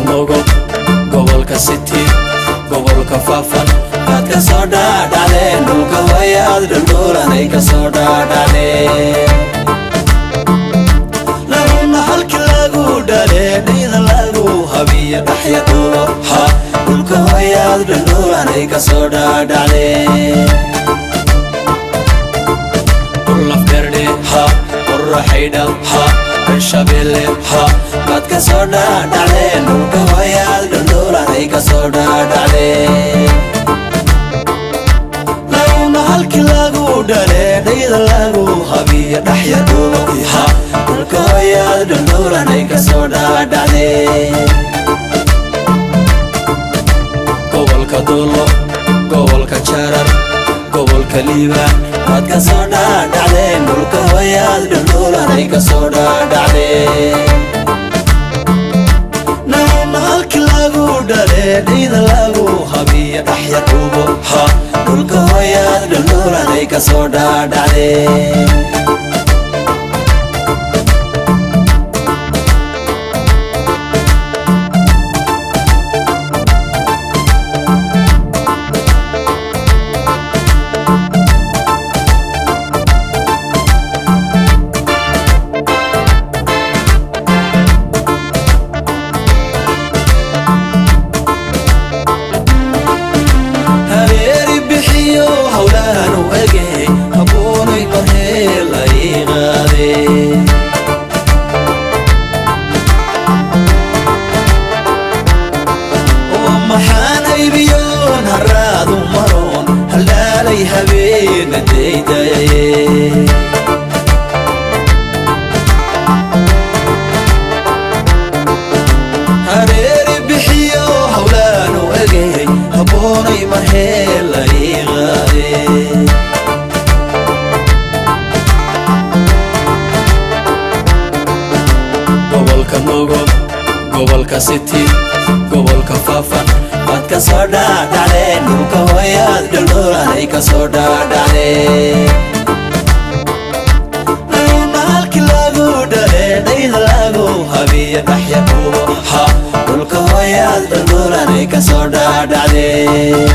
mogo gobolka city gobolka faafan baad ka soo dhaadhacdeen dhulka wayaad dhulduulanay ka soo dhaadhacdeen laguna halkii lagu dhalee dhayda lagu habiyo dhaxya dhuubo ha dhulka wayaad dhulduulanay ka soo dhaadhacdeen dhulaf gardhe ha qorraxaydhal ha Shabelle ha baad ka soo dhaadhacdeen dhulka wayaad dhulduulanay ka soo dhaadhacdeen laguna halkii lagu dhalee dhayda lagu habiyo dhaxya dhuubo ha dhulka wayaad dhulduulanay ka soo dhaadhacdeen gobolka dulo gobolka jarar gobolka liibaan baad ka soo dhaadhacdeen dhulka wayaad dhulduulanay ka soo dhaadhacdeen laguna halkii lagu dhalee dhayda lagu habiyo dhaxya dhuubo ha dhulka wayaad dhulduulanay ka soo dhaadhacdeen gobolka city gobolka faafan baad ka soo dhaadhacdeen dhulka wayaad dhulduulanay ka soo dhaadhacdeen laguna halkii lagu dhalee dhayda lagu habiyo dhaxya dhuubo ha dhulka wayaad dhulduulanay ka soo dhaadhacdeen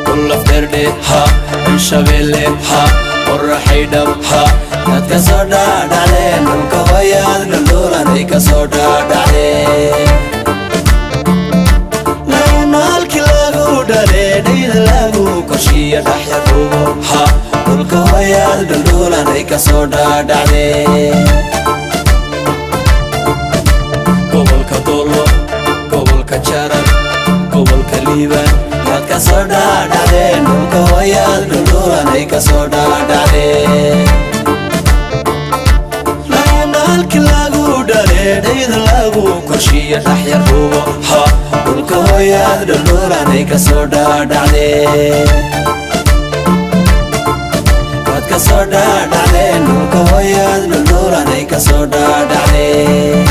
dhulaf gardhe ha Shabelle ha qorraxaydhal ha baad ka soo dhaadhacdeen dhulka wayaad dhulduulanay ka soo dhaadhacdeen laguna halkii lagu dhalee dhayda lagu korshiyo dhaxya dhuubo ha dhulka wayaad dhulduulanay ka soo dhaadhacdeen gobolka dulo gobolka jarar gobolka liibaan baad ka soo dhaadhacdeen dhulka wayaad dhulduulanay ka soo dhaadhacdeen laguna halkii lagu dhalee dhayda lagu korshiyo dhaxya dhuubo ha dhulka wayaad dhulduulanay ka soo dhaadhacdeen baad ka soo dhaadhacdeen dhulka wayaad dhulduulanay ka soo dhaadhacdeen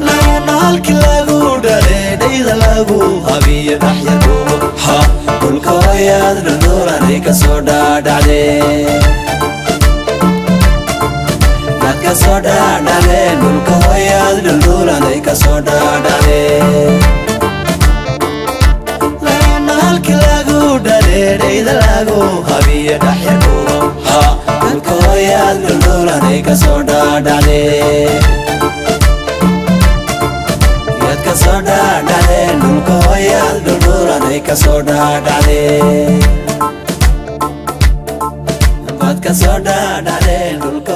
laguna halkii lagu dhalee dhayda lagu habiyo dhaxya dhuubo ha dhulka wayaad dhulduulanay ka soo dhaadhacdeen baad ka soo dhaadhacdeen dhulka wayaad dhulduulanay ka soo dhaadhacdeen laguna halkii lagu dhalee dhayda lagu habiyo dhaxya dhuubo ha dhulka wayaad dhulduulanay ka soo dhaadhacdeen ka soo dhaadhacdeen dhulka wayaad dhulduulanay ka soo dhaadhacdeen baad ka soo dhaadhacdeen dhulka